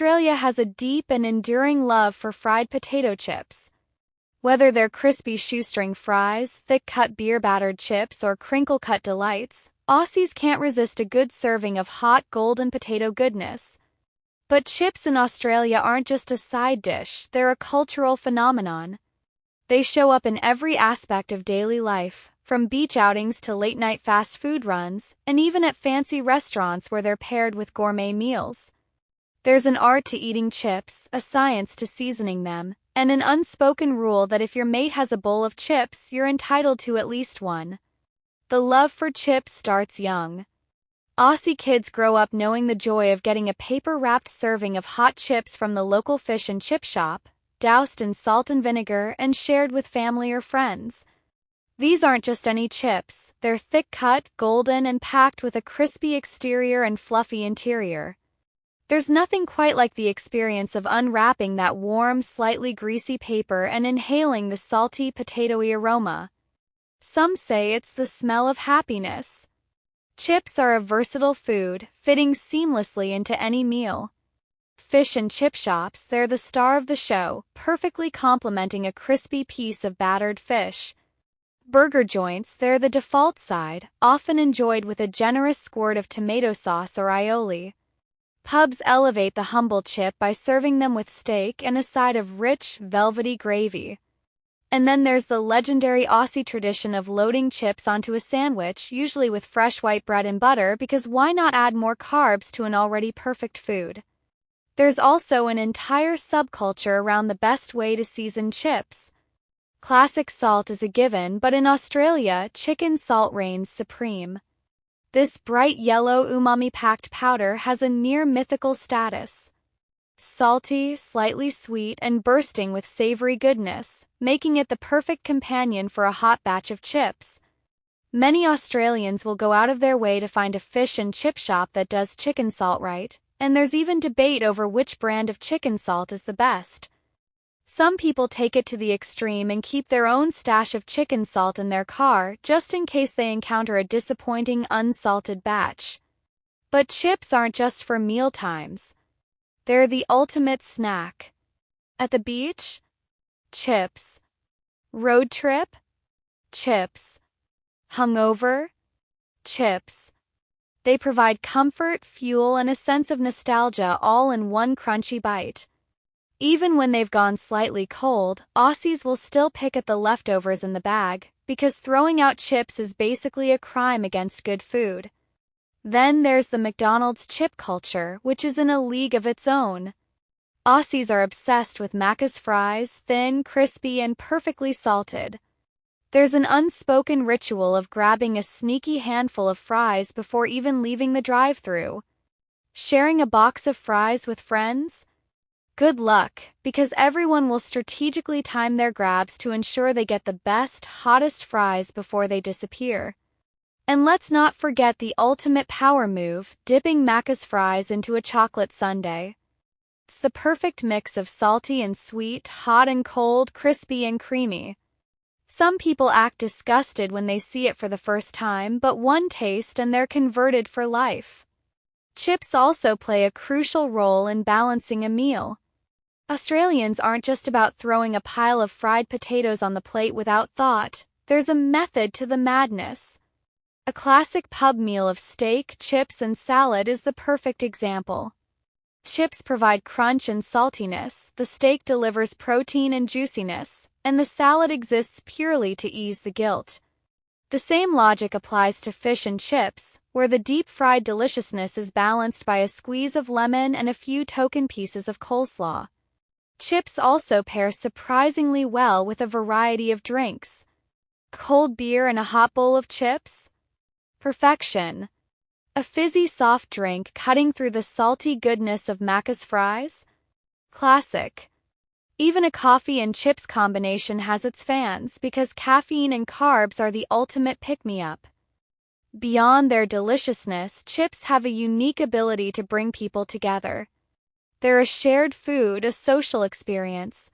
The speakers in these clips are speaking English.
Australia has a deep and enduring love for fried potato chips. Whether they're crispy shoestring fries, thick-cut beer-battered chips, or crinkle-cut delights, Aussies can't resist a good serving of hot golden potato goodness. But chips in Australia aren't just a side dish, they're a cultural phenomenon. They show up in every aspect of daily life, from beach outings to late-night fast food runs, and even at fancy restaurants where they're paired with gourmet meals. There's an art to eating chips, a science to seasoning them, and an unspoken rule that if your mate has a bowl of chips, you're entitled to at least one. The love for chips starts young. Aussie kids grow up knowing the joy of getting a paper-wrapped serving of hot chips from the local fish and chip shop, doused in salt and vinegar and shared with family or friends. These aren't just any chips, they're thick-cut, golden, and packed with a crispy exterior and fluffy interior. There's nothing quite like the experience of unwrapping that warm, slightly greasy paper and inhaling the salty, potatoey aroma. Some say it's the smell of happiness. Chips are a versatile food, fitting seamlessly into any meal. Fish and chip shops, they're the star of the show, perfectly complementing a crispy piece of battered fish. Burger joints, they're the default side, often enjoyed with a generous squirt of tomato sauce or aioli. Pubs elevate the humble chip by serving them with steak and a side of rich, velvety gravy. And then there's the legendary Aussie tradition of loading chips onto a sandwich, usually with fresh white bread and butter, because why not add more carbs to an already perfect food? There's also an entire subculture around the best way to season chips. Classic salt is a given, but in Australia, chicken salt reigns supreme. This bright yellow umami-packed powder has a near-mythical status. Salty, slightly sweet, and bursting with savory goodness, making it the perfect companion for a hot batch of chips. Many Australians will go out of their way to find a fish and chip shop that does chicken salt right, and there's even debate over which brand of chicken salt is the best. Some people take it to the extreme and keep their own stash of chicken salt in their car just in case they encounter a disappointing unsalted batch. But chips aren't just for meal times. They're the ultimate snack. At the beach? Chips. Road trip? Chips. Hungover? Chips. They provide comfort, fuel, and a sense of nostalgia all in one crunchy bite. Even when they've gone slightly cold, Aussies will still pick at the leftovers in the bag, because throwing out chips is basically a crime against good food. Then there's the McDonald's chip culture, which is in a league of its own. Aussies are obsessed with Macca's fries, thin, crispy, and perfectly salted. There's an unspoken ritual of grabbing a sneaky handful of fries before even leaving the drive-thru. Sharing a box of fries with friends? Good luck, because everyone will strategically time their grabs to ensure they get the best, hottest fries before they disappear. And let's not forget the ultimate power move, dipping Macca's fries into a chocolate sundae. It's the perfect mix of salty and sweet, hot and cold, crispy and creamy. Some people act disgusted when they see it for the first time, but one taste and they're converted for life. Chips also play a crucial role in balancing a meal. Australians aren't just about throwing a pile of fried potatoes on the plate without thought. There's a method to the madness. A classic pub meal of steak, chips, and salad is the perfect example. Chips provide crunch and saltiness, the steak delivers protein and juiciness, and the salad exists purely to ease the guilt. The same logic applies to fish and chips, where the deep-fried deliciousness is balanced by a squeeze of lemon and a few token pieces of coleslaw. Chips also pair surprisingly well with a variety of drinks. Cold beer and a hot bowl of chips? Perfection. A fizzy soft drink cutting through the salty goodness of Macca's fries? Classic. Even a coffee and chips combination has its fans because caffeine and carbs are the ultimate pick-me-up. Beyond their deliciousness, chips have a unique ability to bring people together. They're a shared food, a social experience.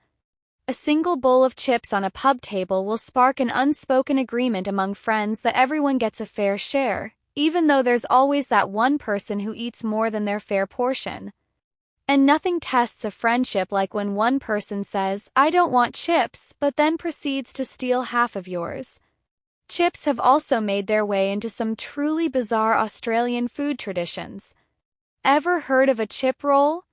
A single bowl of chips on a pub table will spark an unspoken agreement among friends that everyone gets a fair share, even though there's always that one person who eats more than their fair portion. And nothing tests a friendship like when one person says, "I don't want chips," but then proceeds to steal half of yours. Chips have also made their way into some truly bizarre Australian food traditions. Ever heard of a chip roll?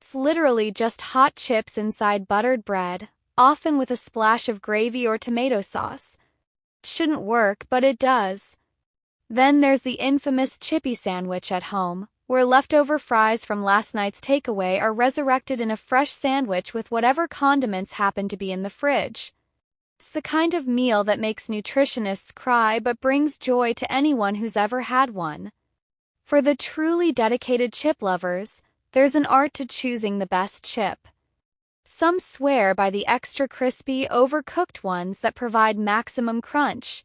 It's literally just hot chips inside buttered bread, often with a splash of gravy or tomato sauce. Shouldn't work, but it does. Then there's the infamous chippy sandwich at home, where leftover fries from last night's takeaway are resurrected in a fresh sandwich with whatever condiments happen to be in the fridge. It's the kind of meal that makes nutritionists cry but brings joy to anyone who's ever had one. For the truly dedicated chip lovers, there's an art to choosing the best chip. Some swear by the extra crispy, overcooked ones that provide maximum crunch.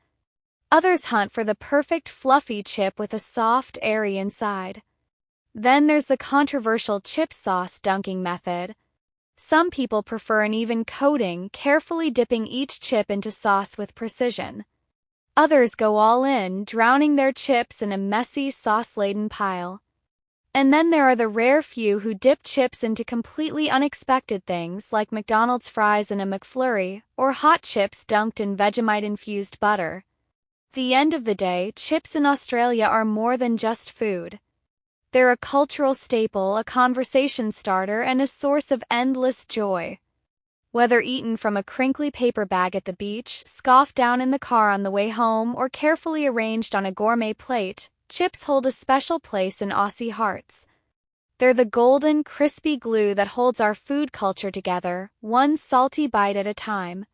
Others hunt for the perfect fluffy chip with a soft, airy inside. Then there's the controversial chip sauce dunking method. Some people prefer an even coating, carefully dipping each chip into sauce with precision. Others go all in, drowning their chips in a messy, sauce-laden pile. And then there are the rare few who dip chips into completely unexpected things like McDonald's fries in a McFlurry or hot chips dunked in Vegemite-infused butter. At the end of the day, chips in Australia are more than just food. They're a cultural staple, a conversation starter, and a source of endless joy. Whether eaten from a crinkly paper bag at the beach, scoffed down in the car on the way home, or carefully arranged on a gourmet plate, chips hold a special place in Aussie hearts. They're the golden, crispy glue that holds our food culture together, one salty bite at a time.